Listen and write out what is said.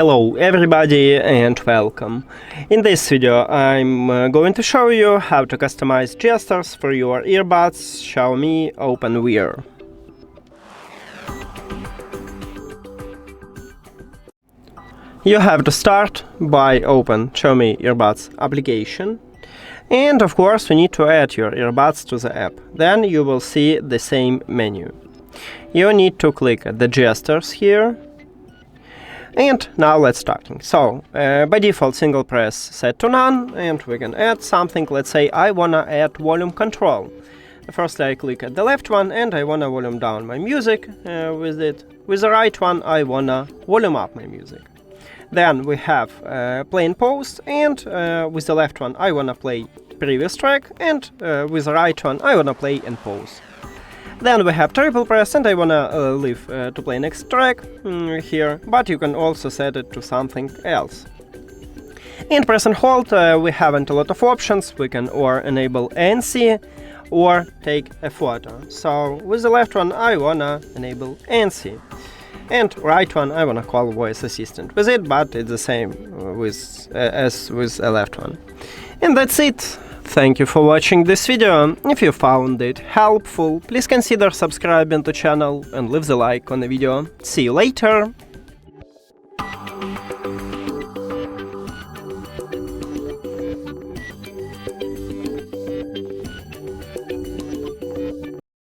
Hello everybody and welcome. In this video I'm going to show you how to customize gestures for your earbuds XIAOMI OpenWear. You have to start by open XIAOMI Earbuds application, and of course you need to add your earbuds to the app. Then you will see the same menu. You need to click the gestures here. And now let's starting. So by default single press set to none, and we can add something. Let's say I wanna add volume control. First I click at the left one and I wanna volume down my music with it. With the right one I wanna volume up my music. Then we have play and pause, and with the left one I wanna play previous track, and with the right one I wanna play and pause. Then we have triple press, and I wanna leave to play next track here, but you can also set it to something else. And press and hold, we haven't a lot of options. We can or enable ANC or take a photo. So with the left one I wanna enable ANC, and right one I wanna call voice assistant with it, but it's the same as with the left one. And that's it. Thank you for watching this video. If you found it helpful, please consider subscribing to the channel and leave the like on the video. See you later!